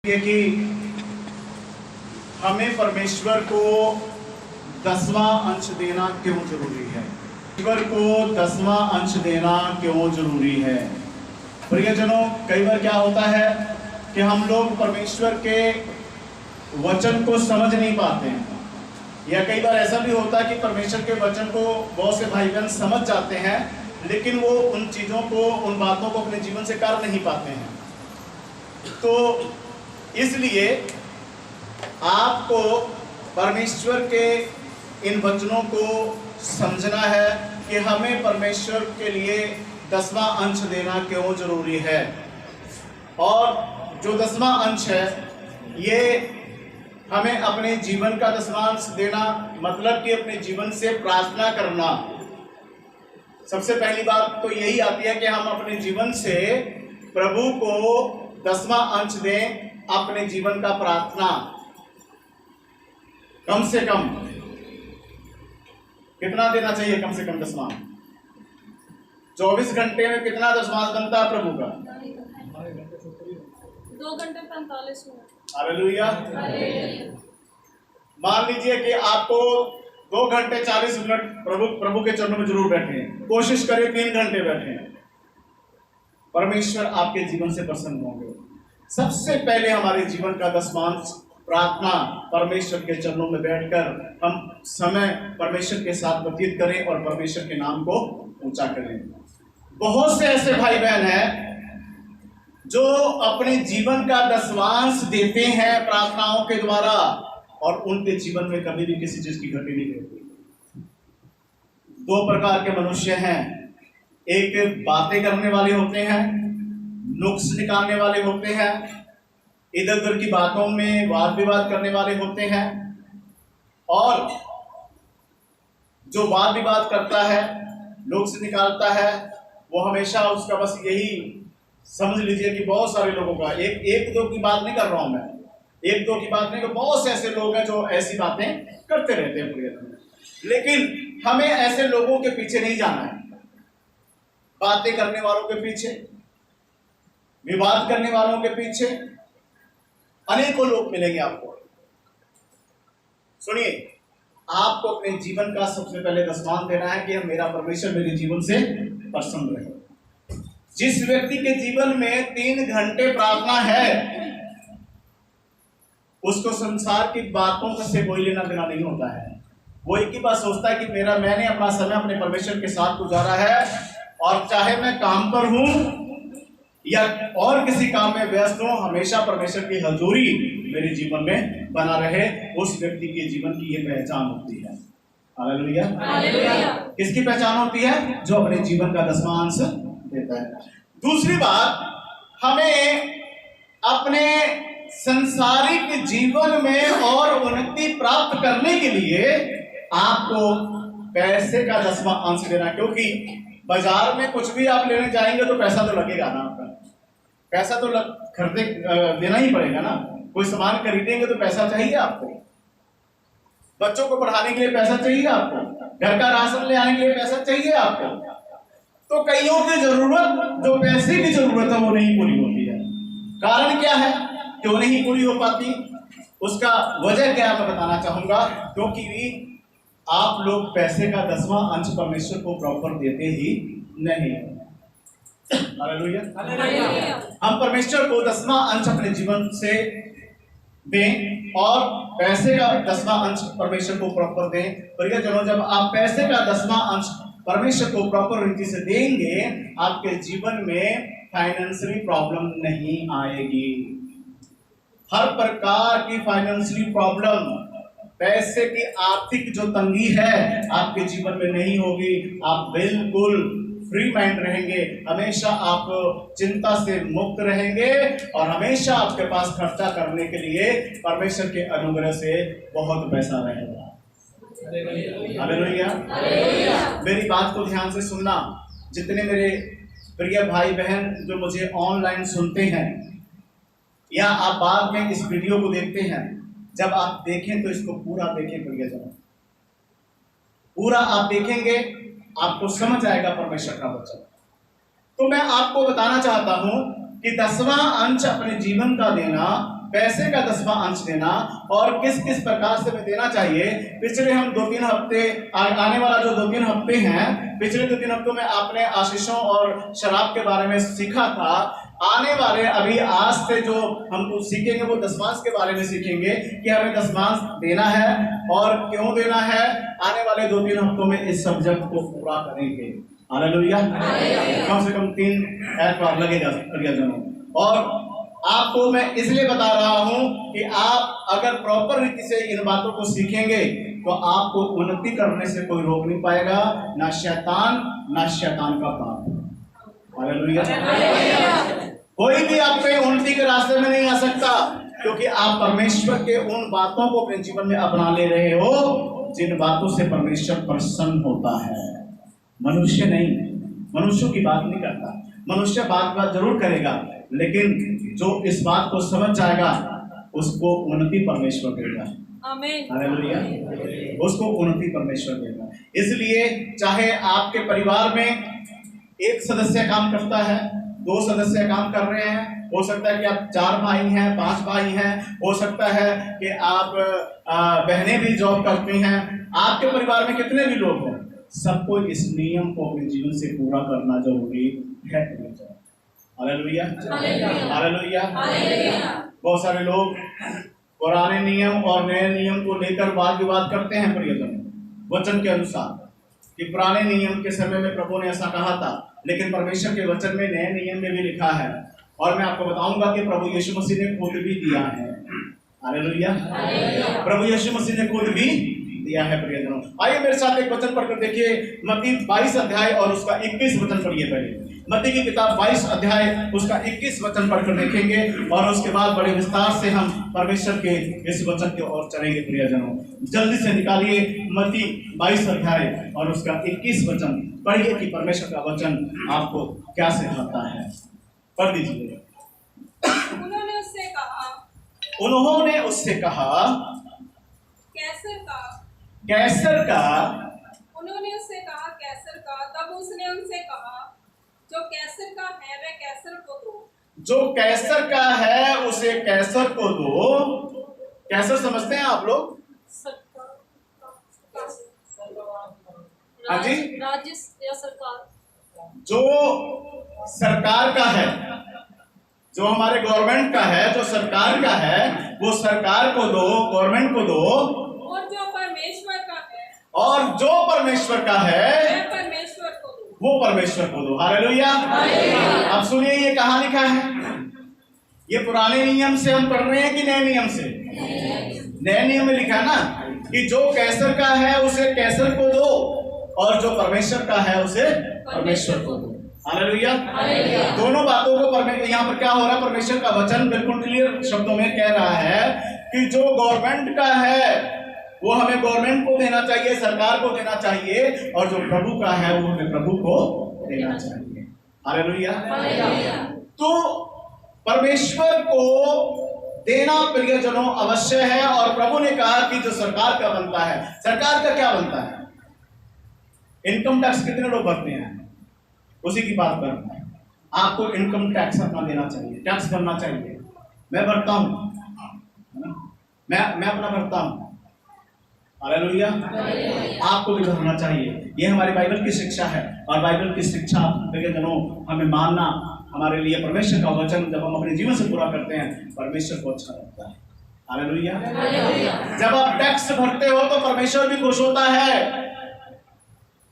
कि हमें परमेश्वर को 10वां अंश देना क्यों जरूरी है। परमेश्वर को 10वां अंश देना क्यों जरूरी है। प्रियजनों, कई बार क्या होता है कि हम लोग परमेश्वर के वचन को समझ नहीं पाते हैं, या कई बार ऐसा भी होता है कि परमेश्वर के वचन को बहुत से भाई बहन समझ जाते हैं, लेकिन वो उन चीज़ों को, उन बातों को अपने जीवन से कर नहीं पाते हैं। तो इसलिए आपको परमेश्वर के इन वचनों को समझना है कि हमें परमेश्वर के लिए 10वां अंश देना क्यों जरूरी है। और जो 10वां अंश है, ये हमें अपने जीवन का 10वां अंश देना मतलब कि अपने जीवन से प्रार्थना करना। सबसे पहली बात तो यही आती है कि हम अपने जीवन से प्रभु को 10वां अंश दें। अपने जीवन का प्रार्थना कम से कम कितना देना चाहिए? कम से कम 10वां। 24 घंटे में कितना 10वां बनता है प्रभु का? 2 घंटे 45 मिनट। हालेलुया। मान लीजिए कि आपको 2 घंटे 40 मिनट प्रभु के चरणों में जरूर बैठे हैं। कोशिश करें 3 घंटे बैठे। परमेश्वर आपके जीवन से प्रसन्न होंगे। सबसे पहले हमारे जीवन का 10वां प्रार्थना, परमेश्वर के चरणों में बैठकर हम समय परमेश्वर के साथ व्यतीत करें और परमेश्वर के नाम को ऊंचा करें। बहुत से ऐसे भाई बहन हैं जो अपने जीवन का 10वां देते हैं प्रार्थनाओं के द्वारा, और उनके जीवन में कभी भी किसी चीज की घटी नहीं होती। 2 प्रकार के मनुष्य हैं। एक बातें करने वाले होते हैं, नुक्स निकालने वाले होते हैं, इधर उधर की बातों में वाद विवाद करने वाले होते हैं। और जो वाद विवाद करता है, नुक्स निकालता है, वो हमेशा उसका बस यही समझ लीजिए कि बहुत सारे लोगों का, एक दो की बात नहीं कर रहा हूं मैं, 1-2 की बात नहीं, कि बहुत से ऐसे लोग हैं जो ऐसी बातें करते रहते हैं प्रिय। लेकिन हमें ऐसे लोगों के पीछे नहीं जाना है। बातें करने वालों के पीछे, विवाद करने वालों के पीछे अनेकों लोग मिलेंगे आपको। सुनिए, आपको अपने जीवन का सबसे पहले 10वां देना है कि मेरा परमेश्वर मेरे जीवन से प्रसन्न रहे। जिस व्यक्ति के जीवन में 3 घंटे प्रार्थना है, उसको संसार की बातों से कोई लेना देना नहीं होता है। वो एक ही बात सोचता है कि मैंने अपना समय अपने परमेश्वर के साथ गुजारा है, और चाहे मैं काम पर हूं या और किसी काम में व्यस्त हूं, हमेशा परमेश्वर की हजूरी मेरे जीवन में बना रहे। उस व्यक्ति के जीवन की ये पहचान होती है। हालेलुया। किसकी पहचान होती है? जो अपने जीवन का 10वां अंश देता है। दूसरी बात, हमें अपने संसारिक जीवन में और उन्नति प्राप्त करने के लिए आपको पैसे का 10वां अंश देना। क्योंकि बाजार में कुछ भी आप लेने जाएंगे तो पैसा तो लगेगा ना। आपका पैसा तो खरीदे देना ही पड़ेगा ना। कोई सामान खरीदेंगे तो पैसा चाहिए आपको। बच्चों को पढ़ाने के लिए पैसा चाहिए आपको। घर का राशन ले आने के लिए पैसा चाहिए आपको। तो कईयों की जरूरत, जो पैसे की जरूरत है, वो नहीं पूरी होती है। कारण क्या है क्यों नहीं पूरी हो पाती? उसका वजह क्या मैं बताना चाहूंगा। क्योंकि आप लोग पैसे का 10वां अंश परमेश्वर को प्रॉपर देते ही नहीं। हालेलुया। हम परमेश्वर को 10वां अंश अपने जीवन से दें और पैसे का 10वां अंश परमेश्वर को प्रॉपर दें। प्रियजनों, जब आप पैसे का 10वां अंश परमेश्वर को प्रॉपर रीति से देंगे, आपके जीवन में फाइनेंशियली प्रॉब्लम नहीं आएगी। हर प्रकार की फाइनेंशियली प्रॉब्लम, पैसे की आर्थिक जो तंगी है, आपके जीवन में नहीं होगी। आप बिल्कुल फ्री माइंड रहेंगे, हमेशा आप चिंता से मुक्त रहेंगे, और हमेशा आपके पास खर्चा करने के लिए परमेश्वर के अनुग्रह से बहुत पैसा रहेगा। हालेलुया। मेरी बात को ध्यान से सुनना। जितने मेरे प्रिय भाई बहन जो मुझे ऑनलाइन सुनते हैं, या आप बाद में इस वीडियो को देखते हैं, जब आप देखें तो इसको पूरा देखें प्रियजनों। पूरा आप देखेंगे, आपको समझ आएगा परमेश्वर का वचन। तो मैं आपको बताना चाहता हूं कि 10वां अंश अपने जीवन का देना पैसे का 10वां अंश देना और किस किस प्रकार से मैं देना चाहिए। पिछले हम 2-3 हफ्ते, आने वाला जो 2-3 हफ्ते हैं, पिछले 2-3 हफ्तों में आपने आशीषों और शराब के बारे में सीखा था। आने वाले अभी आज से जो हम कुछ सीखेंगे वो दशमांश के बारे में सीखेंगे कि हमें दशमांश देना है और क्यों देना है। आने वाले 2-3 हफ्तों में इस सब्जेक्ट को पूरा करेंगे। हालेलुया। कम से कम 3 बार लगेगा प्रियजनों। और आपको मैं इसलिए बता रहा हूं कि आप अगर प्रॉपर रीति से इन बातों को सीखेंगे तो आपको उन्नति करने से कोई रोक नहीं पाएगा, ना शैतान का पाप। हालेलुया। कोई भी आपके उन्नति के रास्ते में नहीं आ सकता, क्योंकि आप परमेश्वर के उन बातों को अपने जीवन में अपना ले रहे हो जिन बातों से परमेश्वर प्रसन्न होता है। मनुष्य नहीं, मनुष्यों की बात नहीं करता। मनुष्य बात जरूर करेगा, लेकिन जो इस बात को समझ जाएगा उसको उन्नति परमेश्वर देगा। हालेलुया। उसको उन्नति परमेश्वर देगा। इसलिए चाहे आपके परिवार में एक सदस्य काम करता है, 2 सदस्य काम कर रहे हैं, हो सकता है कि आप 4 भाई हैं, 5 भाई हैं, हो सकता है कि आप बहनें भी जॉब करती हैं, आपके परिवार में कितने भी लोग हैं, सबको इस नियम को अपने जीवन से पूरा करना जरूरी है। हालेलुया। हालेलुया। बहुत सारे लोग पुराने नियम और नए नियम को लेकर वाद विवाद करते हैं प्रियजन, वचन के अनुसार कि पुराने नियम के समय में प्रभु ने ऐसा कहा था, लेकिन परमेश्वर के वचन में नए नियम में भी लिखा है। और मैं आपको बताऊंगा कि प्रभु यीशु मसीह ने खुद भी दिया है। हालेलुया। प्रभु यीशु मसीह ने खुद भी दिया है प्रियजनों। आइए मेरे साथ एक वचन पढ़कर देखिए, मत्ती 22 अध्याय और उसका 21 वचन पढ़िए। पहले मत्ती की किताब 22 अध्याय उसका 21 वचन पढ़कर देखेंगे और उसके बाद बड़े विस्तार से हम परमेश्वर के इस वचन की ओर चलेंगे प्रियजनों। जल्दी से निकालिए मत्ती 22 अध्याय और उसका 21 वचन पढ़िए कि परमेश्वर का वचन आपको क्या सिखाता है। पढ़ दीजिए। उन्होंने उससे कहा कैसर का। उन्होंने उससे कहा कैसर का। तब उसने उनसे कहा जो कैसर का है वह कैसर को दो, जो कैसर का है उसे कैसर को दो। कैसर समझते हैं आप लोग? हाँ जी, राज्य या सरकार। जो सरकार का है, जो हमारे गवर्नमेंट का है, जो सरकार का है वो सरकार को दो, गवर्नमेंट को दो। और जो परमेश्वर का है, और जो परमेश्वर का है परमेश्वर को दो, वो परमेश्वर को दो। हालेलुया। अब सुनिए ये कहाँ लिखा है। ये पुराने नियम से हम पढ़ रहे हैं कि नए नियम से? नए नियम में लिखा है ना कि जो कैसर का है उसे कैसर को दो और जो परमेश्वर का है उसे परमेश्वर को दो। हालेलुया। दोनों बातों को यहाँ पर क्या हो रहा है, परमेश्वर का वचन बिल्कुल क्लियर शब्दों में कह रहा है कि जो गवर्नमेंट का है वो हमें गवर्नमेंट को देना चाहिए, सरकार को देना चाहिए, और जो प्रभु का है वो हमें प्रभु को देना चाहिए। हालेलुया। तो परमेश्वर को देना प्रियजनों अवश्य है। और प्रभु ने कहा कि जो सरकार का बनता है, सरकार का क्या बनता है? इनकम टैक्स कितने लोग भरते हैं? उसी की बात कर रहा है। आपको इनकम टैक्स अपना देना चाहिए, टैक्स भरना चाहिए। मैं भरता हूँ, मैं अपना भरता हूँ। हालेलुया। आपको भी भरना चाहिए। ये हमारी बाइबल की शिक्षा है और बाइबल की शिक्षा प्रियजनों हमें मानना हमारे लिए, परमेश्वर का वचन जब हम अपने जीवन से पूरा करते हैं परमेश्वर को अच्छा लगता है। हालेलुया। जब आप टैक्स भरते हो तो परमेश्वर भी खुश होता है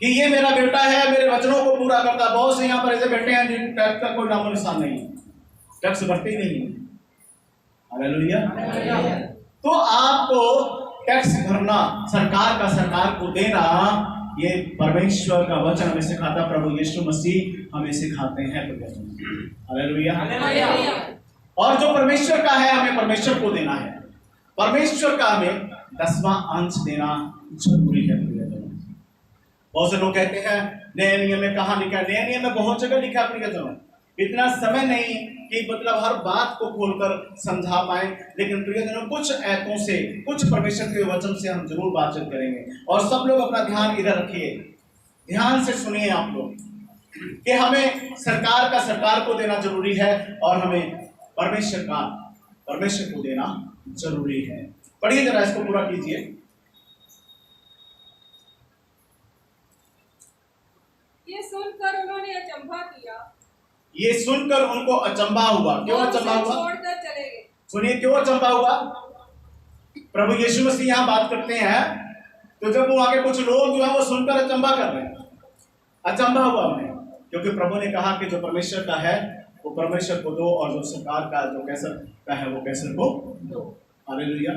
कि ये मेरा बेटा है, मेरे वचनों को पूरा करता। बहुत से यहाँ पर ऐसे बेटे हैं जिन टैक्स का कोई नामो निशान नहीं है, टैक्स भरते ही नहीं है। हालेलुया। तो आपको टैक्स भरना, सरकार को देना, ये परमेश्वर का वचन हमें सिखाता, प्रभु यीशु मसीह हमें सिखाते हैं। हालेलुया। और जो परमेश्वर का है हमें परमेश्वर को देना है। परमेश्वर का हमें 10वां अंश देना जरूरी है। बहुत से लोग कहते हैं नए नियम में कहाँ लिखा है? नए नियम में बहुत जगह लिखा है प्रियजनों। इतना समय नहीं कि मतलब हर बात को खोलकर समझा पाए, लेकिन प्रियजनों कुछ आयतों से, कुछ परमेश्वर के वचन से हम जरूर बातचीत करेंगे। और सब लोग अपना ध्यान इधर रखिए, ध्यान से सुनिए आप लोग कि हमें सरकार को देना जरूरी है और हमें परमेश्वर का परमेश्वर को देना जरूरी है। पढ़िए जरा, इसको पूरा कीजिए। ये सुनकर उन्होंने अचंभा किया। ये सुनकर उनको अचंभा हुआ। क्यों और अचंभा उसे हुआ? छोड़कर चले गए। सुनिए क्यों अचंभा हुआ। प्रभु यीशु मसीह यहाँ बात करते हैं, तो जब वो आगे कुछ लोग जो है वो सुनकर अचंभा कर रहे हैं, अचंभा हुआ उन्हें, क्योंकि प्रभु ने कहा कि जो परमेश्वर का है वो परमेश्वर को दो, और जो सरकार का जो कैसर का है वो कैसर को दो। हालेलुया।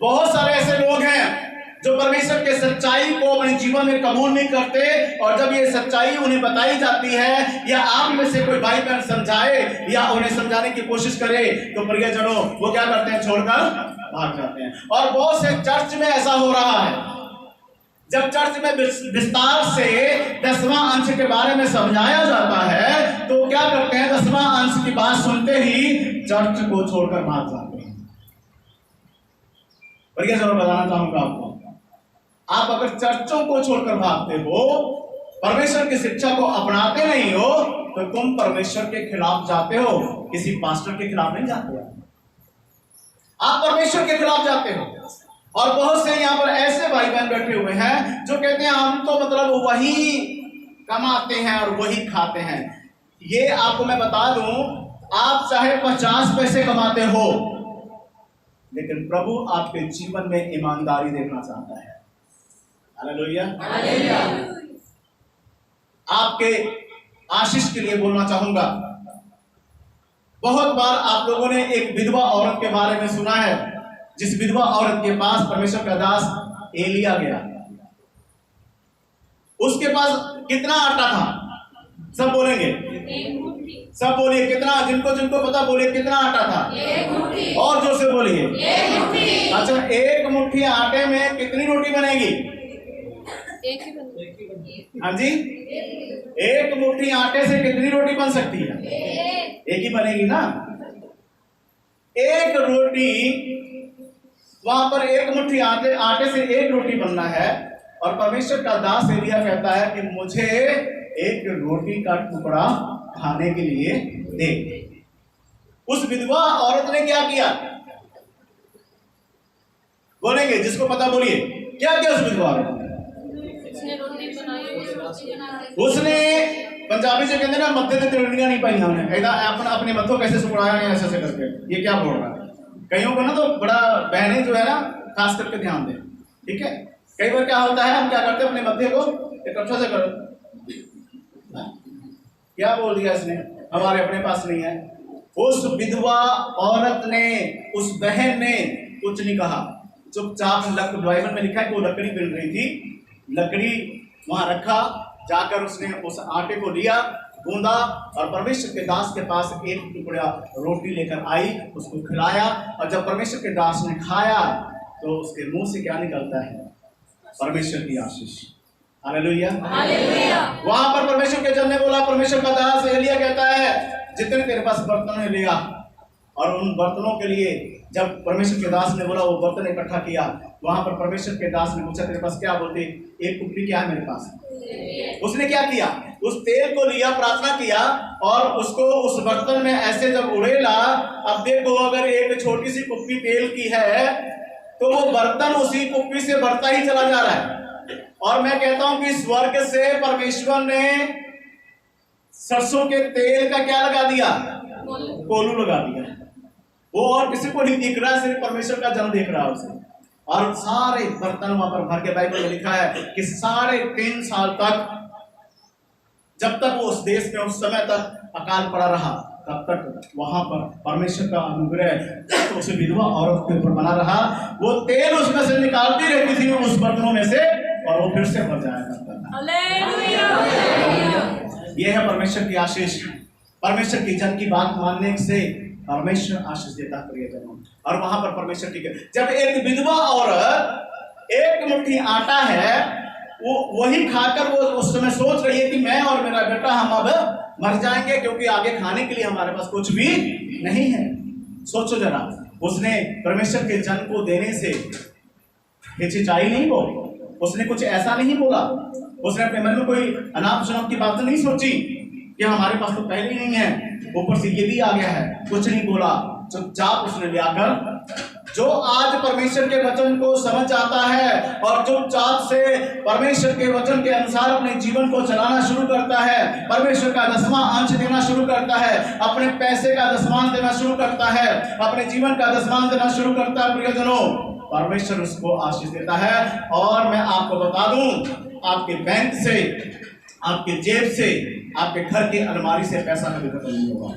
बहुत सारे ऐसे लोग हैं जो परमेश्वर के सच्चाई को अपने जीवन में कबूल नहीं करते, और जब ये सच्चाई उन्हें बताई जाती है या आप में से कोई भाई बहन समझाए या उन्हें समझाने की कोशिश करे, तो प्रियजनों वो क्या करते हैं? छोड़कर भाग जाते हैं। और बहुत से चर्च में ऐसा हो रहा है। जब चर्च में विस्तार से 10वां अंश के बारे में समझाया जाता है, तो क्या करते हैं? 10वां अंश की बात सुनते ही चर्च को छोड़कर भाग जाते हैं। प्रियजनों बताना चाहूंगा आपको, आप अगर चर्चों को छोड़कर भागते हो, परमेश्वर की शिक्षा को अपनाते नहीं हो, तो तुम परमेश्वर के खिलाफ जाते हो, किसी पास्टर के खिलाफ नहीं जाते हो, आप परमेश्वर के खिलाफ जाते हो। और बहुत से यहाँ पर ऐसे भाई बहन बैठे हुए हैं जो कहते हैं हम तो मतलब वही कमाते हैं और वही खाते हैं। ये आपको मैं बता दूं, आप चाहे 50 पैसे कमाते हो, लेकिन प्रभु आपके जीवन में ईमानदारी देखना चाहता है। हालेलुया। आपके आशीष के लिए बोलना चाहूंगा, बहुत बार आप लोगों ने एक विधवा औरत के बारे में सुना है, जिस विधवा औरत के पास परमेश्वर का दास एलिया गया। उसके पास कितना आटा था? सब बोलेंगे, सब बोलिए कितना, जिनको जिनको पता बोलिए कितना आटा था? और जो से बोलिए। अच्छा, एक मुट्ठी आटे में कितनी रोटी बनेगी? एक ही बनेगी। हाँ जी, एक मुट्ठी आटे से कितनी रोटी बन सकती है? एक ही बनेगी ना। एक रोटी, वहां पर एक मुट्ठी आटे से एक रोटी बनना है, और परमेश्वर का दास एलिया कहता है कि मुझे एक रोटी का टुकड़ा खाने के लिए दे। उस विधवा औरत ने क्या किया? बोलेंगे, जिसको पता बोलिए, क्या किया उस विधवा औरत ने? उसने, पंजाबी से कहते ना, मत्थे ते तिरंडियां नहीं पाई हमने, अपना अपने मत्थों कैसे सुकड़ाया नहीं ऐसे ऐसे करके। ये क्या बोल रहा है? कईयों को ना तो बड़ा, बहनें जो है ना खास करके ध्यान दें, ठीक है। कई बार क्या होता है, हम क्या करते हैं, अपने मत्थे को इकट्ठा से करो। क्या बोल दिया इसने? हमारे अपने पास नहीं है। उस विधवा औरत ने, उस बहन ने कुछ नहीं कहा, चुपचाप, बाइबल में लिखा है कि वो लकड़ी बिन रही थी, लकड़ी वहां रखा, जाकर उसने उस आटे को लिया, गूंदा, और परमेश्वर के दास के पास एक टुकड़ा रोटी लेकर आई, उसको खिलाया, और जब परमेश्वर के दास ने खाया तो उसके मुंह से क्या निकलता है? परमेश्वर की आशीष। हालेलुया। वहां पर परमेश्वर के जन ने बोला, परमेश्वर का दास एलिया कहता है जितने तेरे पास बर्तन है ले आ। और उन बर्तनों के लिए जब परमेश्वर के दास ने बोला, वो बर्तन इकट्ठा किया, वहां पर परमेश्वर के दास ने पूछा, तेरे पास क्या? बोलते, एक टुकड़ी क्या है मेरे पास। उसने क्या किया? उस तेल को लिया, प्रार्थना किया, और उसको उस बर्तन में ऐसे जब उड़ेला। अब देखो, अगर एक छोटी सी कुप्पी तेल की है तो वो बर्तन उसी कुप्पी से भरता ही चला जा रहा है। और मैं कहता हूं कि स्वर्ग से परमेश्वर ने सरसों के तेल का क्या लगा दिया? कोलू लगा दिया। वो और किसी को नहीं दिख रहा, सिर्फ परमेश्वर का जन देख रहा है उसे। और सारे बर्तन वहां पर भर के, बाइबल में लिखा है कि 3.5 साल तक, जब तक वो उस देश में उस समय तक अकाल पड़ा रहा, तब तक वहां पर परमेश्वर का अनुग्रह उस विधवा औरत के ऊपर बना रहा। वो तेल उसमें से निकालती रहती थी उस बर्तनों में से, और वो फिर से भर जाया करता था। यह है परमेश्वर की आशीष। परमेश्वर की जन की बात मानने से परमेश्वर आशीष देता है प्रियजनों। और वहां पर परमेश्वर की, जब एक विधवा औरत एक मुट्ठी आटा है वो वही खाकर वो उस समय सोच रही है कि मैं और मेरा बेटा हम अब मर जाएंगे, क्योंकि आगे खाने के लिए हमारे पास कुछ भी नहीं है। सोचो जरा, उसने परमेश्वर के जन को देने से हिचकिचाई नहीं, वो उसने कुछ ऐसा नहीं बोला, उसने अपने मन में कोई अनाप शनाप की बात नहीं सोची कि हमारे पास तो पहले ही नहीं है, ऊपर से ये भी आ गया है, कुछ नहीं बोला। चुपचाप उसने लियाकर, जो आज परमेश्वर के वचन को समझ जाता है और चुपचाप से परमेश्वर के वचन के अनुसार अपने जीवन को चलाना शुरू करता है, परमेश्वर का 10वां अंश देना शुरू करता है, अपने पैसे का 10वां देना शुरू करता है, अपने जीवन का 10वां देना शुरू करता है, प्रियजनों, परमेश्वर उसको आशीष देता है। और मैं आपको बता दूं, आपके बैंक से, आपके जेब से, आपके घर की अलमारी से पैसा कभी खत्म नहीं होगा।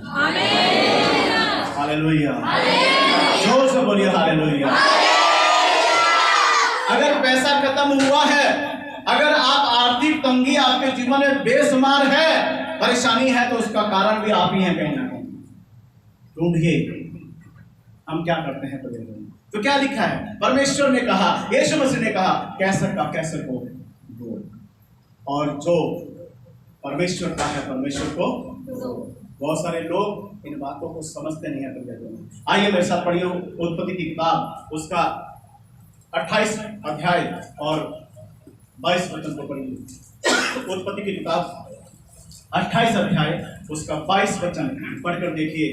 हालेलुया, जोर से बोलिए हालेलुया। अगर पैसा खत्म हुआ है, अगर आप आर्थिक तंगी आपके जीवन में बेशुमार है, परेशानी है, तो उसका कारण भी आप ही हैं कहीं ना कहीं। ढूंढिए हम क्या करते हैं। तो क्या लिखा है? परमेश्वर ने कहा, यीशु मसीह ने कहा, कैसर का कैसर को दो, और जो परमेश्वर का है परमेश्वर को दो। बहुत सारे लोग इन बातों को समझते नहीं है। आइए मेरे साथ पढ़िए उत्पत्ति की किताब, उसका 28 अध्याय और 22 वचन को पढ़िए। उत्पत्ति की किताब 28 अध्याय उसका 22 वचन पढ़कर देखिए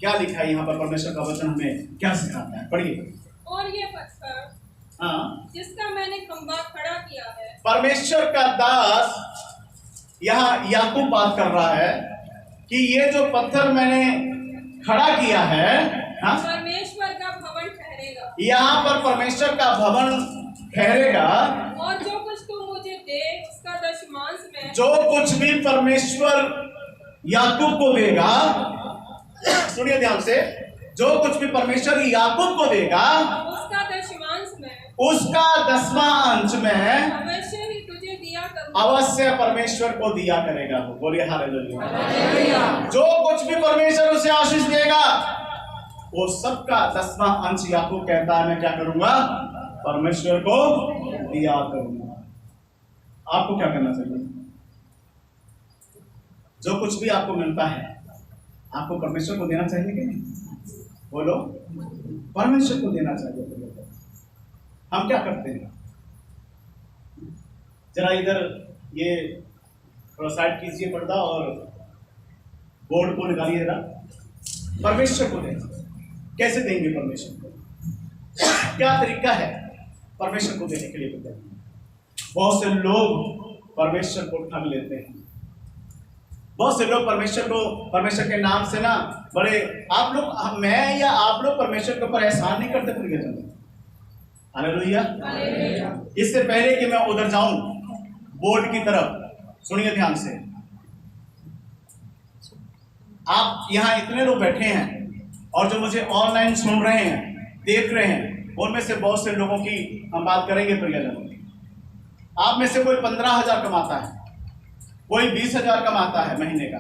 क्या लिखा है यहाँ पर। परमेश्वर का वचन हमें क्या सिखाता है, पढ़िए। और ये पत्थर जिसका मैंने खंभा खड़ा किया है। परमेश्वर का दास यहाँ याकूब बात कर रहा है कि ये जो पत्थर मैंने खड़ा किया है, परमेश्वर का भवन ठहरेगा। यहाँ पर परमेश्वर का भवन ठहरेगा। और जो कुछ तू मुझे दे उसका दशमांश में, जो कुछ भी परमेश्वर याकूब को देगा, सुनिए ध्यान से, जो कुछ भी परमेश्वर याकूब को देगा उसका दशमांश में, उसका 10वां अंश में अवश्य ही तुझे दिया करूंगा। अवश्य परमेश्वर को दिया करेगा। बोलिए हालेलुया। जो कुछ भी परमेश्वर उसे आशीष देगा वो सबका 10वां अंश याकूब कहता है मैं क्या करूंगा? परमेश्वर को दिया करूंगा। आपको क्या करना चाहिए? जो कुछ भी आपको मिलता है आपको परमेश्वर को देना चाहिए कि नहीं? बोलो, परमेश्वर को देना चाहिए। हम क्या करते हैं? जरा इधर ये थोड़ा साइड कीजिए पर्दा और बोर्ड को निकालिए जरा। परमेश्वर को देना कैसे देंगे? परमेश्वर को क्या तरीका है परमेश्वर को देने के लिए? बहुत से लोग परमेश्वर को ठग लेते हैं। बहुत से लोग परमेश्वर को, परमेश्वर के नाम से ना बड़े, आप लोग, मैं या आप लोग परमेश्वर के ऊपर एहसान नहीं करते प्रियजन। हालेलुया। इससे पहले कि मैं उधर जाऊं बोर्ड की तरफ, सुनिए ध्यान से। आप यहाँ इतने लोग बैठे हैं और जो मुझे ऑनलाइन सुन रहे हैं, देख रहे हैं, उनमें से बहुत से लोगों की हम बात करेंगे प्रियजन। आप में से कोई 15,000 कमाता है, कोई 20,000 कमाता है महीने का,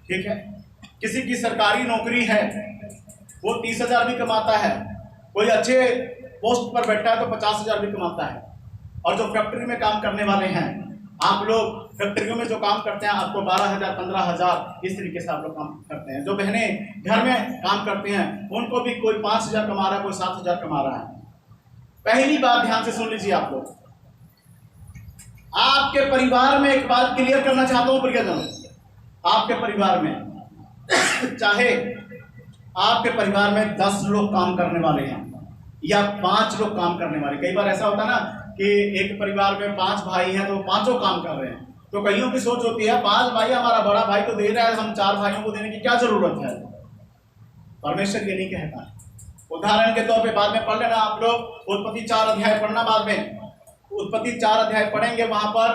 ठीक है। किसी की सरकारी नौकरी है वो 30,000 भी कमाता है, कोई अच्छे पोस्ट पर बैठा है तो 50,000 भी कमाता है। और जो फैक्ट्री में काम करने वाले हैं, आप लोग फैक्ट्रियों में जो काम करते हैं आपको 12,000 15,000 इस तरीके से आप लोग काम करते हैं। जो बहनें घर में काम करते हैं उनको भी कोई 5,000 कमा रहा है, कोई 7,000 कमा रहा है। पहली बात ध्यान से सुन लीजिए आप लोग। आपके परिवार में एक बात क्लियर करना चाहता हूं प्रियजन, आपके परिवार में चाहे आपके परिवार में 10 लोग काम करने वाले हैं या 5 लोग काम करने वाले, कई बार ऐसा होता है ना कि एक परिवार में 5 भाई हैं तो 5 काम कर रहे हैं, तो कईयों की सोच होती है 5 भाई, हमारा बड़ा भाई तो दे रहा है, हम 4 भाइयों को देने की क्या जरूरत है? परमेश्वर ये नहीं कहता। उदाहरण के तौर पे बाद में पढ़ लेना आप लोग, उत्पत्ति 4 अध्याय पढ़ना, बाद में उत्पत्ति 4 अध्याय पढ़ेंगे, वहां पर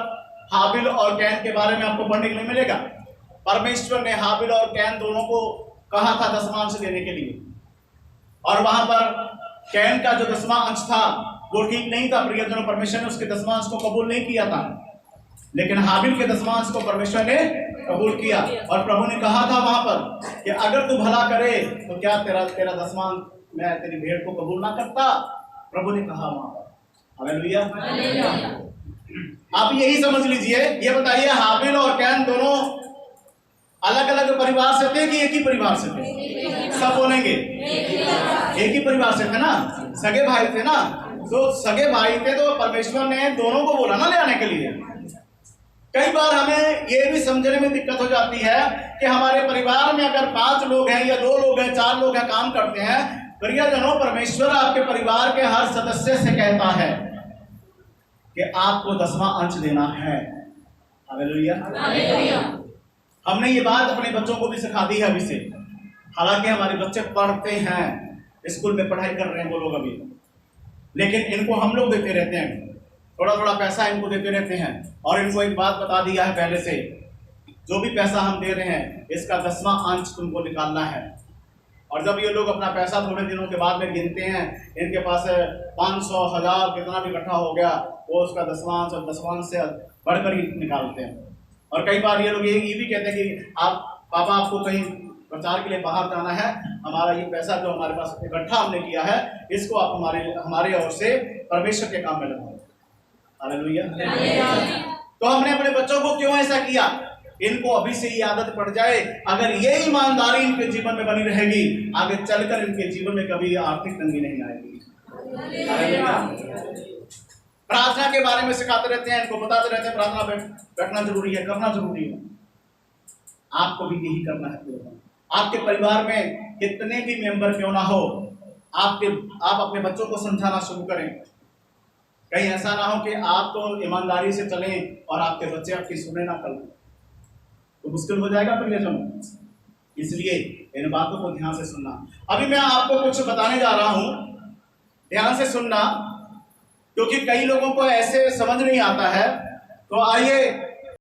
हाबिल और कैन के बारे में आपको पढ़ने के लिए मिलेगा। परमेश्वर ने हाबिल और कैन दोनों को कहा था दशमांश देने के लिए, और वहां पर कैन का जो 10वां अंश था वो ठीक नहीं था प्रियजनों। परमेश्वर ने उसके 10वां अंश को कबूल नहीं किया था, लेकिन हाबिल के 10वां अंश को परमेश्वर ने कबूल किया। और प्रभु ने कहा था वहां पर कि अगर तू भला करे तो क्या तेरा 10वां मैं तेरी भेंट को कबूल ना करता? प्रभु ने कहा वहां पर। हालेलुया। आप यही समझ लीजिए। ये बताइए, हाबिल और कैन दोनों अलग अलग परिवार से थे कि एक ही परिवार से थे? सब बोलेंगे एक ही परिवार से थे ना, सगे भाई थे ना। तो सगे भाई थे तो परमेश्वर ने दोनों को बोला ना ले आने के लिए। कई बार हमें ये भी समझने में दिक्कत हो जाती है कि हमारे परिवार में अगर 5 लोग हैं या 2 लोग हैं, 4 लोग हैं, काम करते हैं। प्रियजनों, परमेश्वर आपके परिवार के हर सदस्य से कहता है कि आपको 10वां अंश देना है। हालेलुया। हमने ये बात अपने बच्चों को भी सिखा दी है अभी से। हालांकि हमारे बच्चे पढ़ते हैं, स्कूल में पढ़ाई कर रहे हैं वो लोग अभी, लेकिन इनको हम लोग देते रहते हैं, थोड़ा थोड़ा पैसा इनको देते रहते हैं। और इनको एक बात बता दिया है पहले से, जो भी पैसा हम दे रहे हैं इसका 10वां अंश तुमको निकालना है। और जब ये लोग अपना पैसा थोड़े दिनों के बाद में गिनते हैं, इनके पास 500, 1000 कितना भी इकट्ठा हो गया, वो उसका 10वां अंश और 10वां अंश से बढ़कर ही निकालते हैं। और कई बार ये लोग ये भी कहते हैं कि आप पापा आपको कहीं प्रचार के लिए बाहर जाना है, हमारा ये पैसा जो हमारे पास इकट्ठा हमने किया है इसको आप हमारे ओर से परमेश्वर के काम में लगाओ। हालेलुया। तो हमने अपने बच्चों को क्यों ऐसा किया? इनको अभी से ही आदत पड़ जाए। अगर ये ईमानदारी इनके जीवन में बनी रहेगी, आगे चलकर इनके जीवन में कभी आर्थिक तंगी नहीं आएगी। हालेलुया। प्रार्थना के बारे में सिखाते रहते हैं, इनको बताते रहते हैं प्रार्थना बैठना जरूरी है, करना जरूरी है। आपको भी यही करना है। आपके परिवार में कितने भी मेंबर क्यों ना हो, आप अपने बच्चों को समझाना शुरू करें। कहीं ऐसा ना हो कि आप तो ईमानदारी से चलें और आपके बच्चे आपकी सुने ना करें, तो मुश्किल हो जाएगा प्रियजनों। इसलिए इन बातों को ध्यान से सुनना। अभी मैं आपको कुछ बताने जा रहा हूं, ध्यान से सुनना, क्योंकि कई लोगों को ऐसे समझ नहीं आता है। तो आइए